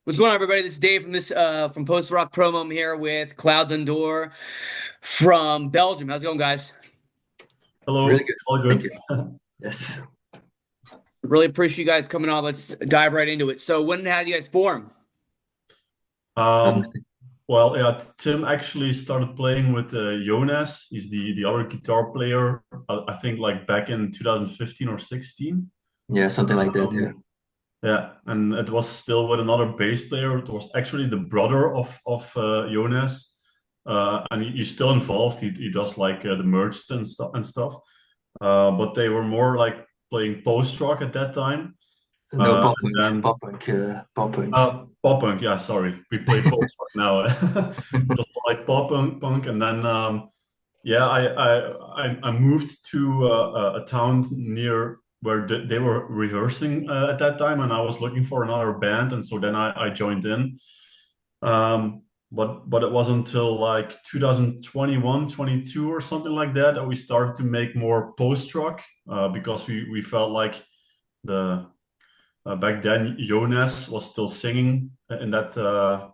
What's going on, everybody? This is Dave from Post Rock Promo. I'm here with Clouds on Door from Belgium. How's it going, guys? Really Hello, good. all Thank good. you. Yes. Really appreciate you guys coming on. Let's dive right into it. So, when and how do you guys form? Um, Um, well, yeah, Tim actually started playing with Jonas. He's the other guitar player. I think like back in 2015 or 16. yeah, something like that. Yeah. Um, yeah, and it was still with another bass player. It was actually the brother of Jonas, and he's still involved. He does like the merch and stuff. But they were more like playing post rock at that time. No, Uh, and then pop punk. Pop punk, yeah, sorry. We play post rock now. Just like punk, and then yeah, I moved to a town near where they were rehearsing at that time, and I was looking for another band, and so then I joined in. But it wasn't until like 2021, 22 or something like that that we started to make more post rock because we felt like the back then, Jonas was still singing in that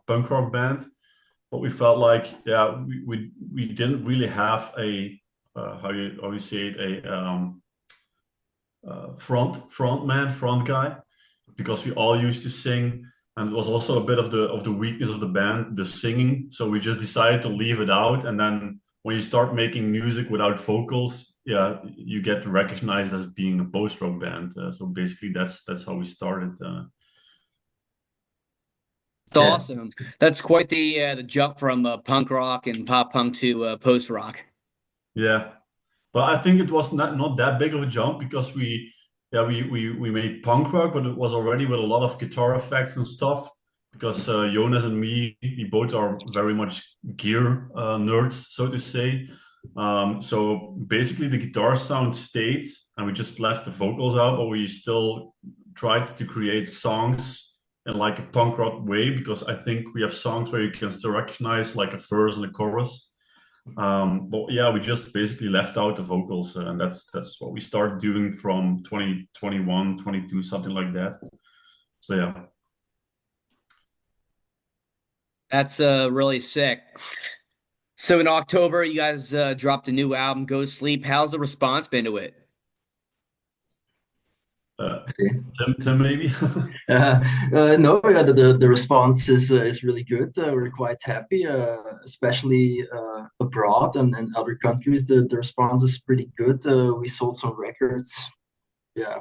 punk rock band, but we felt like, yeah, we didn't really have a how you say it, a front man, front guy, because we all used to sing, and it was also a bit of the weakness of the band, the singing. So we just decided to leave it out, and then when you start making music without vocals, yeah, you get recognized as being a post rock band. So basically, that's how we started. It's Yeah. awesome. That's quite the jump from punk rock and pop punk to post rock. Yeah, but I think it was not that big of a jump because we made punk rock, but it was already with a lot of guitar effects and stuff. Because Jonas and me, we both are very much gear nerds, so to say. So basically, the guitar sound stayed, and we just left the vocals out, but we still tried to create songs in like a punk rock way because I think we have songs where you can still recognize like a verse and a chorus. But yeah, we just basically left out the vocals, and that's what we started doing from 2021, 22, something like that. So yeah, That's really sick. So, in October, you guys dropped a new album, Go Sleep. How's the response been to it? uh, Okay. Tim maybe. No, yeah, the response is really good. We're quite happy, especially abroad and other countries. The response is pretty good. We sold some records, yeah,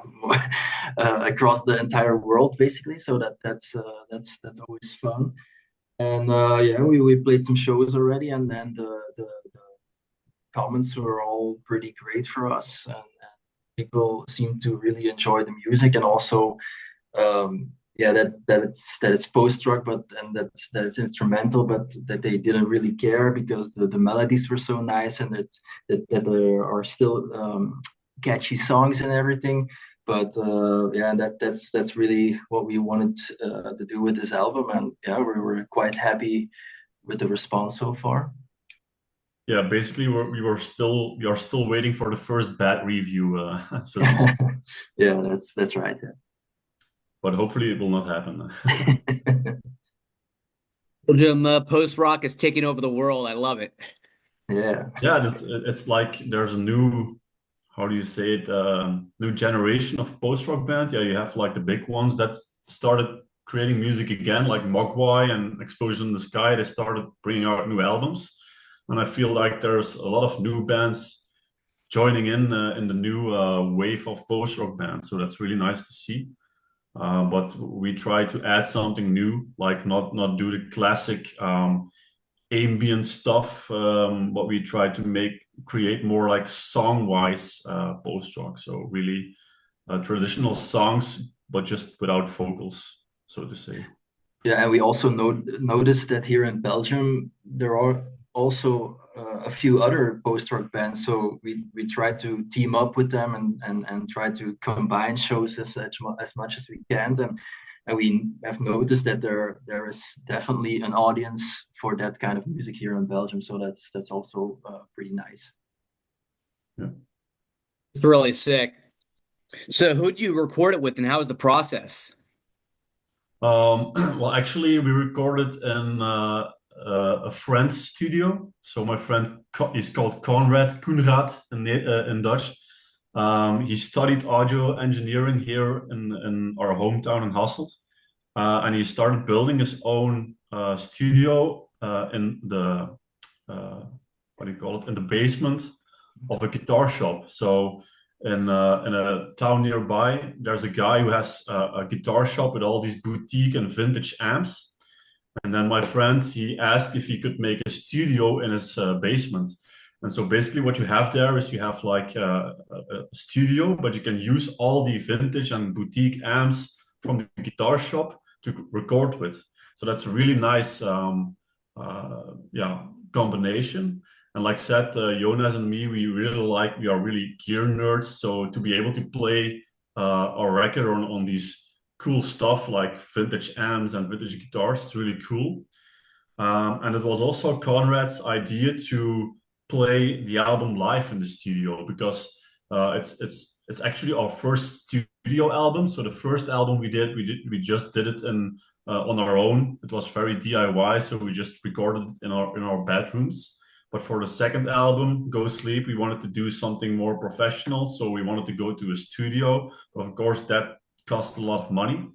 across the entire world basically. So that's always fun. And yeah, we played some shows already, and then the comments were all pretty great for us, and people seem to really enjoy the music, and also yeah, that it's post rock, but and that it's instrumental, but that they didn't really care because the melodies were so nice, and that there are still catchy songs and everything. But yeah, that's really what we wanted to do with this album, and yeah, we were quite happy with the response so far. Yeah, basically we are still waiting for the first bad review, so to say. Yeah, that's right. But hopefully it will not happen. Yeah. Belgium post rock is taking over the world. I love it. Yeah. Yeah, it's like there's a new, how do you say it, new generation of post-rock bands. Yeah, you have like the big ones that started creating music again, like Mogwai and Explosion in the Sky. They started bringing out new albums, and I feel like there's a lot of new bands joining in the new wave of post-rock bands. So that's really nice to see. But we try to add something new, like not do the classic ambient stuff, but we try to create more like song-wise post rock. So really traditional songs, but just without vocals, so to say. Yeah, and we also noticed that here in Belgium there are also a few other post-rock bands. So we try to team up with them and try to combine shows as much as we can. And we have noticed that there is definitely an audience for that kind of music here in Belgium. So that's also pretty nice. Yeah. It's really sick. So, who do you record it with, and how was the process? Well, actually, we recorded in a friend's studio. So my friend is called Koenraad in Dutch. He studied audio engineering here in our hometown in Hasselt, and he started building his own studio in the uh, what do you call it, in the basement of a guitar shop. So in a town nearby, there's a guy who has a guitar shop with all these boutique and vintage amps. And then my friend, he asked if he could make a studio in his basement. And so basically what you have there is you have like a studio, but you can use all the vintage and boutique amps from the guitar shop to record with. So that's a really nice yeah, combination. And like I said, Jonas and me, we are really gear nerds. So to be able to play our record on these cool stuff like vintage amps and vintage guitars. It's really cool. And it was also Conrad's idea to play the album live in the studio because it's actually our first studio album. So the first album we just did it in on our own. It was very DIY, so we just recorded it in our bedrooms. But for the second album, Go Sleep, we wanted to do something more professional. So we wanted to go to a studio. Of course, that cost a lot of money.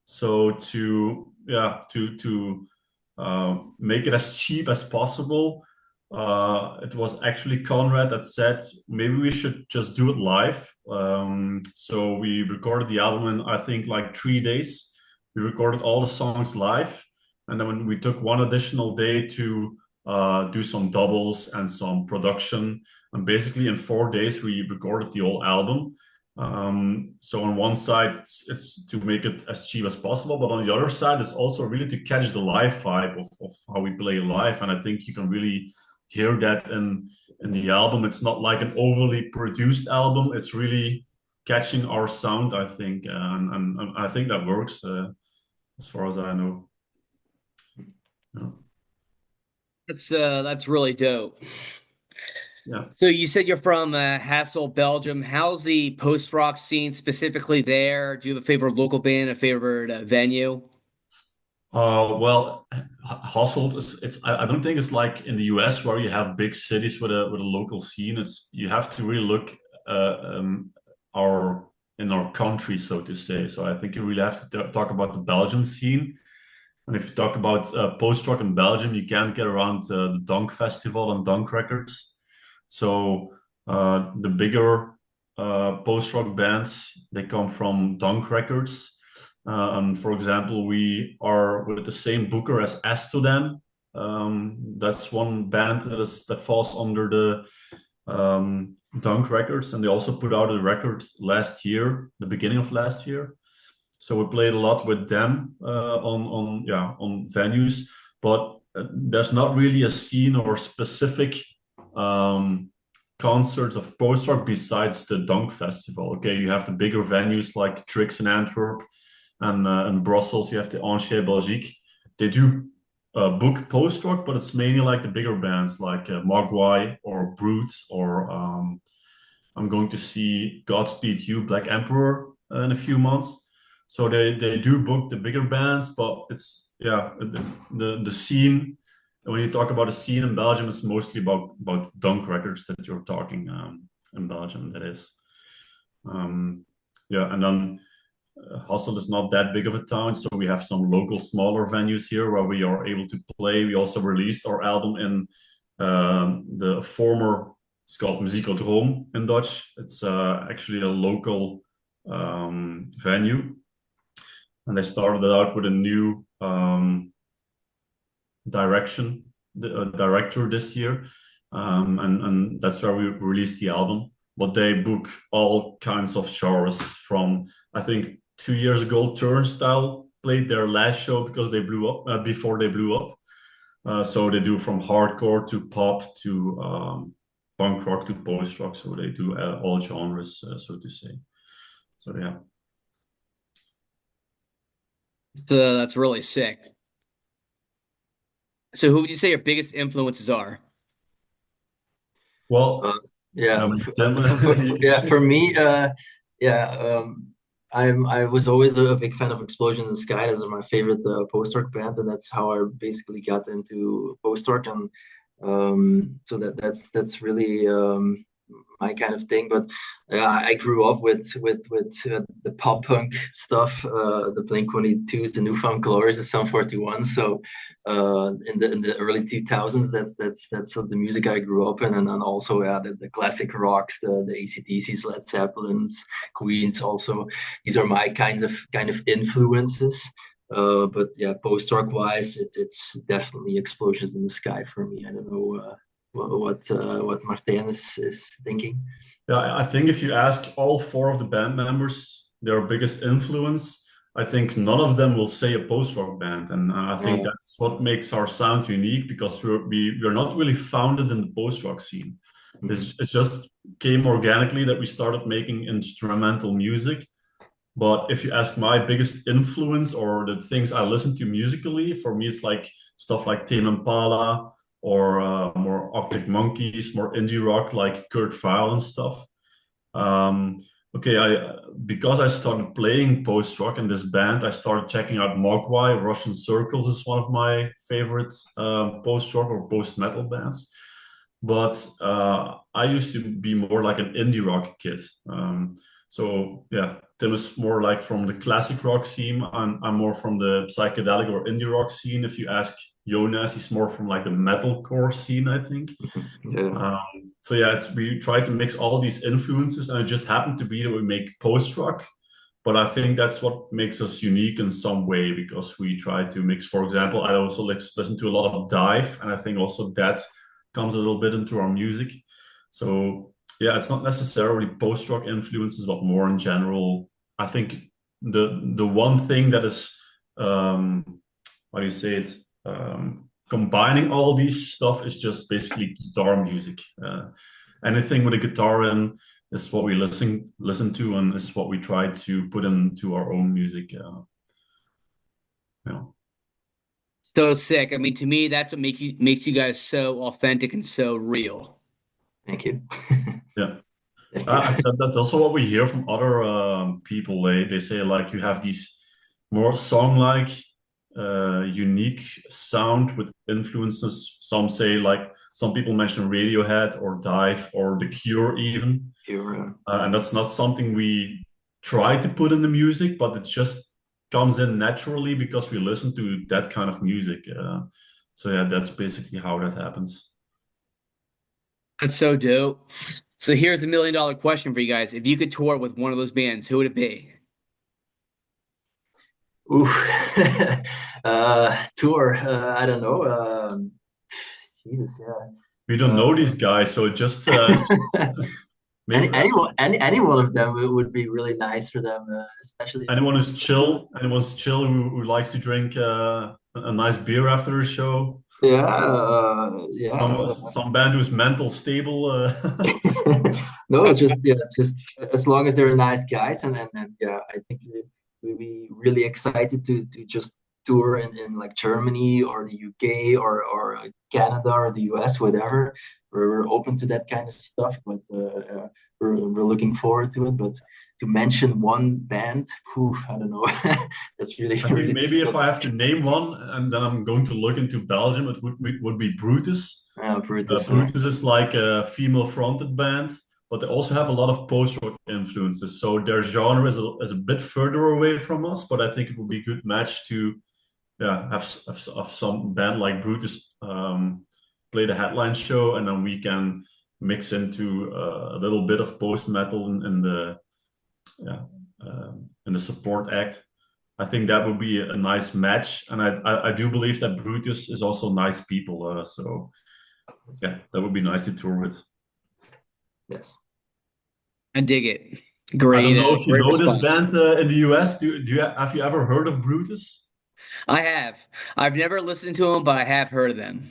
So to make it as cheap as possible, it was actually Conrad that said maybe we should just do it live. So we recorded the album in I think like 3 days. We recorded all the songs live, and then when we took one additional day to do some doubles and some production, and basically in 4 days we recorded the whole album. So on one side, it's to make it as cheap as possible, but on the other side, it's also really to catch the live vibe of how we play live. And I think you can really hear that in the album. It's not like an overly produced album. It's really catching our sound, I think, and I think that works as far as I know. Yeah. That's really dope. Yeah. So you said you're from Hasselt, Belgium. How's the post-rock scene specifically there? Do you have a favorite local band, a favorite venue? Well, Hasselt is I don't think it's like in the US where you have big cities with a local scene. It's you have to really look uh, um, our in our country, so to say. So I think you really have to talk about the Belgian scene. And if you talk about post-rock in Belgium, you can't get around the Dunk Festival and Dunk Records. So the bigger post-rock bands, they come from Dunk Records. And for example, we are with the same booker as Astodan. That's one band that falls under the Dunk Records, and they also put out a record last year, the beginning of last year. So we played a lot with them on venues, but there's not really a scene or specific um, concerts of post rock besides the Dunk Festival. Okay, you have the bigger venues like Trix in Antwerp and in Brussels. You have the Angers Belgique. They do book post rock, but it's mainly like the bigger bands like Mogwai or Brute or I'm going to see Godspeed You, Black Emperor in a few months. So they do book the bigger bands, but it's yeah the scene. When you talk about a scene in Belgium, it's mostly about Dunk Records that you're talking in Belgium. That is, yeah, and then Hasselt is not that big of a town, so we have some local smaller venues here where we are able to play. We also released our album in the former, it's called Muziekdroom in Dutch. It's actually a local venue, and they started it out with a new director this year, and that's where we released the album. But they book all kinds of genres from I think 2 years ago, Turnstile played their last show because they blew up before they blew up. So they do from hardcore to pop to punk rock to post rock. So they do all genres, so to say. So yeah. That's really sick. So who would you say your biggest influences are? Uh, Well, yeah, Tim, you can yeah, say. for me, yeah, I was always a big fan of Explosion in the Sky. That was my favorite post-rock band, and that's how I basically got into post-rock. And so that's really my kind of thing. But I grew up with the pop punk stuff, the Blink-182s, the Newfound Glories, the Sum 41. So in the early 2000s, that's sort of the music I grew up in, and then also the classic rocks, the AC/DCs, Led Zeppelins, Queens. Also, these are my kind of influences. But yeah, post-rock wise, it's definitely Explosions in the Sky for me. I don't know what Martin is thinking. Yeah, I think if you ask all four of the band members their biggest influence, I think none of them will say a post-rock band, and I think Yeah. that's what makes our sound unique because we're not really founded in the post-rock scene. Mhm. It's just came organically that we started making instrumental music. But if you ask my biggest influence or the things I listen to musically, for me it's like stuff like Tame Impala or more Arctic Monkeys, more indie rock like Kurt Vile and stuff. Um, okay, I because I started playing post rock in this band, I started checking out Mogwai. Russian Circles is one of my favorite post rock or post metal bands. But I used to be more like an indie rock kid. So yeah, Tim is more like from the classic rock scene. I'm more from the psychedelic or indie rock scene. If you ask Jonas, he's more from like the metalcore scene, I think. Yeah. So yeah, we try to mix all these influences, and it just happened to be that we make post rock. But I think that's what makes us unique in some way because we try to mix. For example, I also listen to a lot of dive, and I think also that comes a little bit into our music. So yeah, it's not necessarily post rock influences, but more in general. I think the one thing that is how do you say it? Combining all these stuff is just basically guitar music. Anything with a guitar in is what we listen to, and is what we try to put into our own music. Yeah, So sick. I mean, to me, that's what makes you guys so authentic and so real. Thank you. yeah. Thank you. That's also what we hear from other people. They say like you have these more song-like, unique sound with influences. Some say like some people mention Radiohead or Dive or The Cure even, You're and that's not something we try to put in the music, but it just comes in naturally because we listen to that kind of music. So yeah, that's basically how that happens. That's so dope. So here's the $1 million question for you guys. If you could tour with one of those bands, who would it be? ooh. Tour. I don't know. Jesus, yeah. We don't know these guys, so just maybe Any one of them would be really nice for them, especially if anyone who's chill, who likes to drink a nice beer after a show. yeah, yeah. Some band who's mental stable. No, it's just yeah, it's just as long as they're nice guys, and yeah, I think we'd be really excited to just tour in like Germany or the UK or Canada or the US, whatever. We're open to that kind of stuff, but we're looking forward to it. But to mention one band, whew, I don't know, that's really I think really maybe if difficult. I have to name one, and then I'm going to look into Belgium, it would be Brutus. Brutus, Brutus is like a female-fronted band, but they also have a lot of post-rock influences. So their genre is a bit further away from us, but I think it would be a good match to yeah have some band like Brutus play the headline show, and then we can mix into a little bit of post metal in the yeah in the support act. I think that would be a nice match, and I do believe that Brutus is also nice people. So yeah, that would be nice to tour with. yes. I dig it. I don't know if you Great know this response. band in the US. Have you ever heard of Brutus? I have. I've never listened to them, but I have heard of them.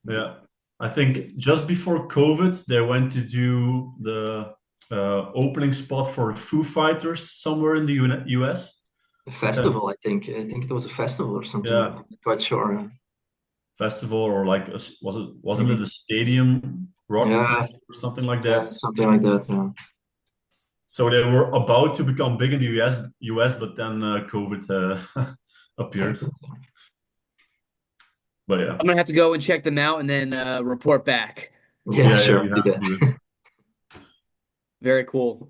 Yeah, I think just before COVID, they went to do the opening spot for Foo Fighters somewhere in the US. A Yeah, festival, I think. I think it was a festival or something. I'm yeah, not quite sure. festival or like wasn't it Mhm. a stadium rock Yeah, concert or something like that? something like that. Yeah. So they were about to become big in the US, but then COVID appeared. Happened. But yeah, I'm gonna have to go and check them out and then report back. Yeah, yeah, sure, you do have to that. do it. Very cool.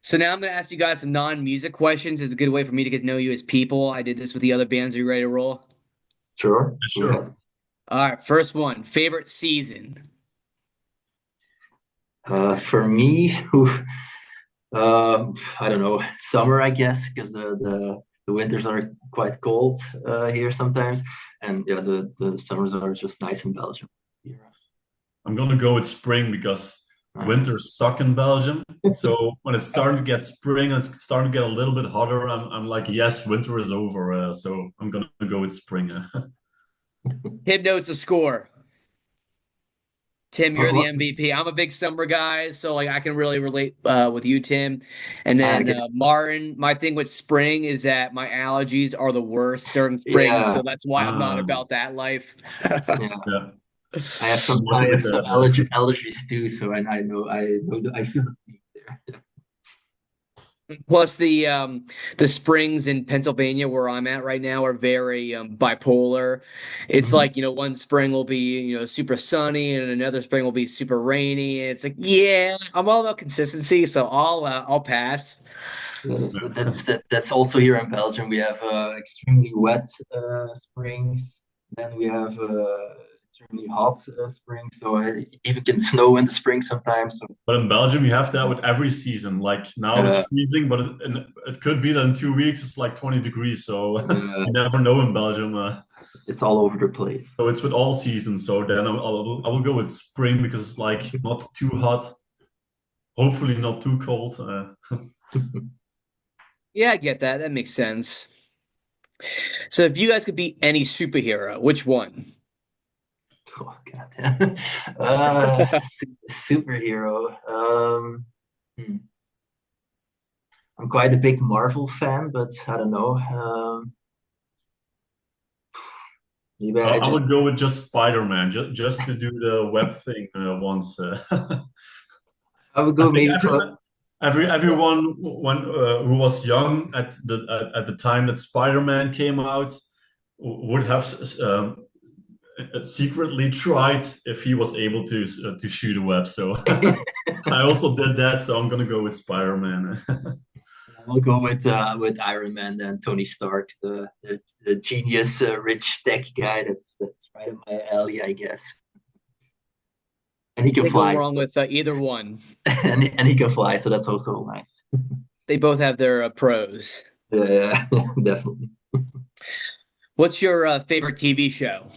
So now I'm gonna ask you guys some non-music questions. It's a good way for me to get to know you as people. I did this with the other bands. Are you ready to roll? Sure, Yeah, go sure. ahead. All right, first one. Favorite season? For me, I don't know, summer, I guess, because the winters are quite cold here sometimes, and yeah, the summers are just nice in Belgium. Yeah. I'm gonna go with spring because Uh, winters suck in Belgium. So when it's starting to get spring and it's starting to get a little bit hotter, I'm like, yes, winter is over. So I'm gonna go with spring. Tim knows the score. Tim, you're the what? MVP. I'm a big summer guy, so like I can really relate with you, Tim. And Ah, then okay. Martin, my thing with spring is that my allergies are the worst during spring, Yeah, so that's why I'm not Ah, about that life. yeah. yeah, I I'm have with some that. allergies too, so and I feel the pain there. Plus the springs in Pennsylvania where I'm at right now are very bipolar. It's Mhm. like, one spring will be, super sunny and another spring will be super rainy. And it's like, yeah, I'm all about consistency, so I'll pass. That's also here in Belgium. We have extremely wet springs. Then we have extremely hot springs. So it even can snow in the spring sometimes. So But in Belgium, you have that with every season. Like now uh, it's freezing, but it could be that in 2 weeks it's like 20 degrees. So uh, you never know in Belgium. it's all over the place. So it's with all seasons. So then I will go with spring because it's like not too hot, hopefully not too cold. Yeah, I get that. That makes sense. So if you guys could be any superhero, which one? Oh God. Superhero. Hmm. I'm quite a big Marvel fan, but I don't know. Maybe I I just would go with just Spider-Man, just to do the web thing once. I would I go think maybe for everyone who was young at the time that Spider-Man came out would have secretly tried if he was able to shoot a web. So I also did that. So I'm gonna go with Spider-Man. I'll go with Iron Man and Tony Stark, the genius rich tech guy. That's right up my alley, I guess. And he can Can't go fly, wrong so with either one. and he can fly, so that's also nice. They both have their pros. Yeah, definitely. What's your favorite TV show?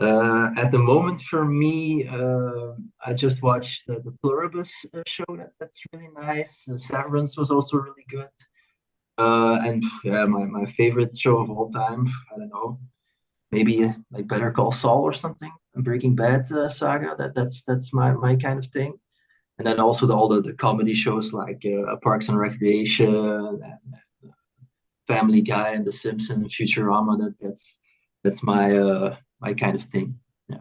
At the moment, for me, I just watched the Pluribus show. That's really nice. Severance was also really good. And yeah, my favorite show of all time. I don't know. Maybe like Better Call Saul or something, a Breaking Bad saga. That's my kind of thing. And then also all the comedy shows like Parks and Recreation, and Family Guy, and The Simpsons, and Futurama. That's my kind of thing. Yeah.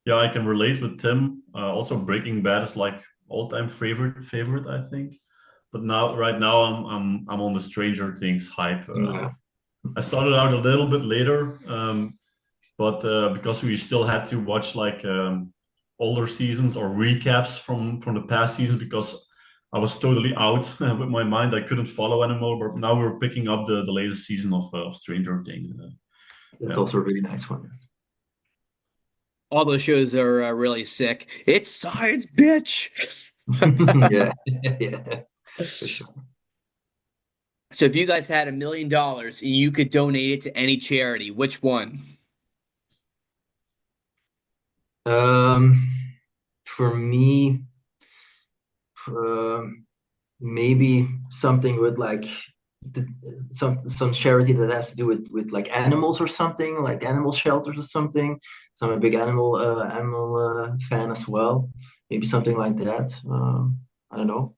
Yeah, I can relate with Tim. Also, Breaking Bad is like all-time favorite, I think. But right now, I'm on the Stranger Things hype. Yeah. I started out a little bit later, but because we still had to watch like older seasons or recaps from the past seasons, because I was totally out with my mind. I couldn't follow anymore. But now we're picking up the latest season of Stranger Things. That's Yeah. also a really nice one. Yes. All those shows are really sick. It's science, bitch. Yeah, yeah, for sure. So if you guys had $1 million and you could donate it to any charity, which one? Um, for me, um, maybe something with like the, some charity that has to do with like animals or something, like animal shelters or something. So I'm a big animal fan as well. Maybe something like that. I don't know.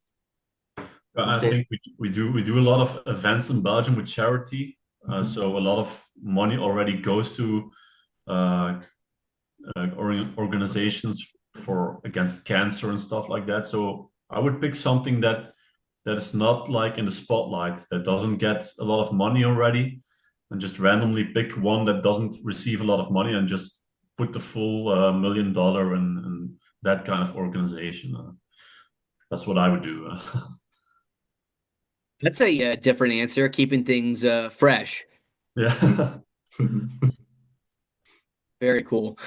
What I do you think? think we do a lot of events in Belgium with charity. Mhm. So a lot of money already goes to uh, organizations for against cancer and stuff like that. So I would pick something that is not like in the spotlight, that doesn't get a lot of money already, and just randomly pick one that doesn't receive a lot of money and just put the full $1 million in that kind of organization. That's what I would do. That's a different answer, keeping things fresh. Yeah. Very cool.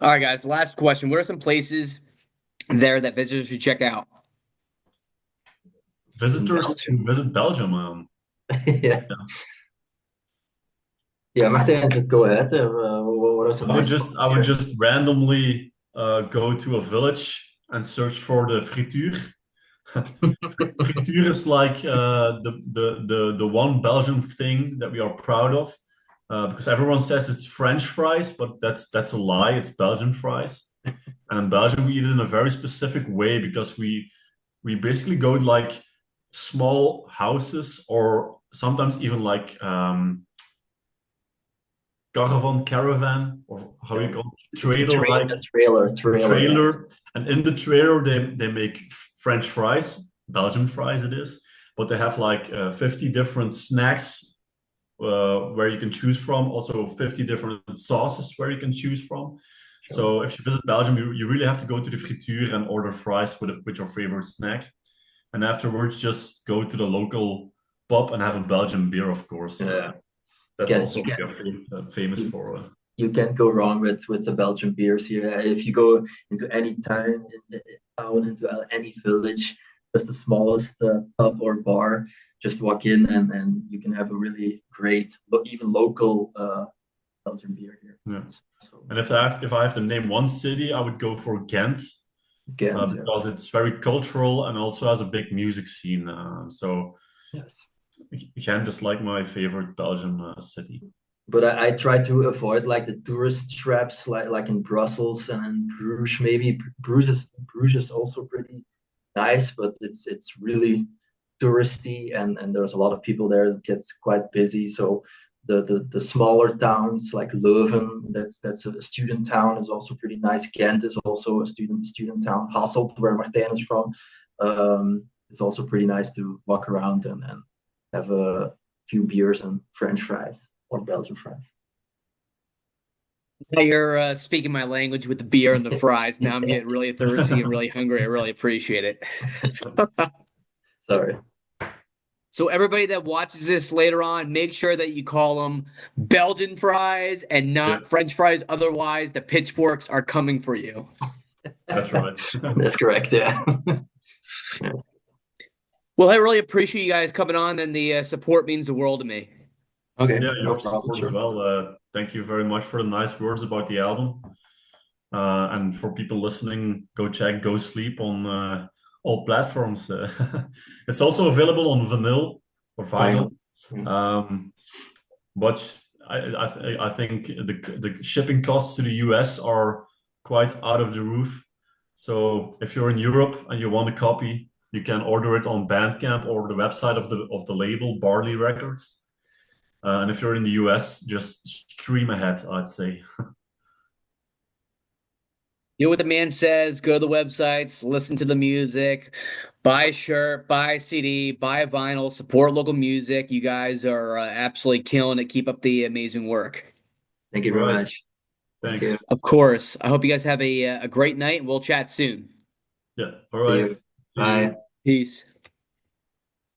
All right, guys. Last question. What are some places there that visitors should check out? In Visitors to Belgium. visit Belgium. Yeah. Yeah, Martin, just go ahead. What are some I would nice just spots I would here? just randomly go to a village and search for the frituur. Frituur is like the one Belgian thing that we are proud of, because everyone says it's French fries, but that's a lie. It's Belgian fries, and in Belgium we eat it in a very specific way because we basically go to like small houses or sometimes even like caravan, or how you Yeah. call it, trailer Train, like trailer, yeah. trailer, and in the trailer they make French fries, Belgian fries it is, but they have like 50 different snacks where you can choose from, also 50 different sauces where you can choose from. Sure. So if you visit Belgium, you really have to go to the frituur and order fries with your favorite snack, and afterwards just go to the local pub and have a Belgian beer, of course. Yeah. That's Can also you what can we are famous you, for. you can't go wrong with the Belgian beers here. If you go into any town, into any village, just the smallest pub or bar, just walk in and you can have a really great, even local Belgian beer here. Yeah. So And if I have to name one city, I would go for Ghent, Ghent, yeah. because it's very cultural and also has a big music scene. So Yes. Ghent is like my favorite Belgian city. But I try to avoid like the tourist traps, like in Brussels and in Bruges. Maybe Bruges is also pretty nice, but it's really touristy and there's a lot of people there. It gets quite busy. So the smaller towns like Leuven, that's a student town, is also pretty nice. Ghent is also a student town. Hasselt, where Martijn is from, it's also pretty nice to walk around and have a few beers and French fries or Belgian fries. Now you're speaking my language with the beer and the fries. Now I'm getting really thirsty and really hungry. I really appreciate it. Sorry. So everybody that watches this later on, make sure that you call them Belgian fries and Yeah, not French fries. Otherwise, the pitchforks are coming for you. that's right. That's correct. Yeah. Well, I really appreciate you guys coming on, and the support means the world to me. Okay, Yeah, no your problem. support as Sure. well. Thank you very much for the nice words about the album. And for people listening, go check Go Sleep on all platforms. It's also available on vinyl or vinyl. Final. Yeah. Um, but I think the shipping costs to the US are quite out of the roof. So if you're in Europe and you want a copy, you can order it on Bandcamp or the website of the label Barley Records. And if you're in the US, just stream ahead, I'd say. You know what the man says, go to the websites, listen to the music, buy a shirt, buy a CD, buy a vinyl, support local music. You guys are absolutely killing it. Keep up the amazing work. Thank you All very right. much. Thank you. Thanks. Of course. I hope you guys have a great night, and we'll chat soon. Yeah. All See right. you. See Bye. you. Peace.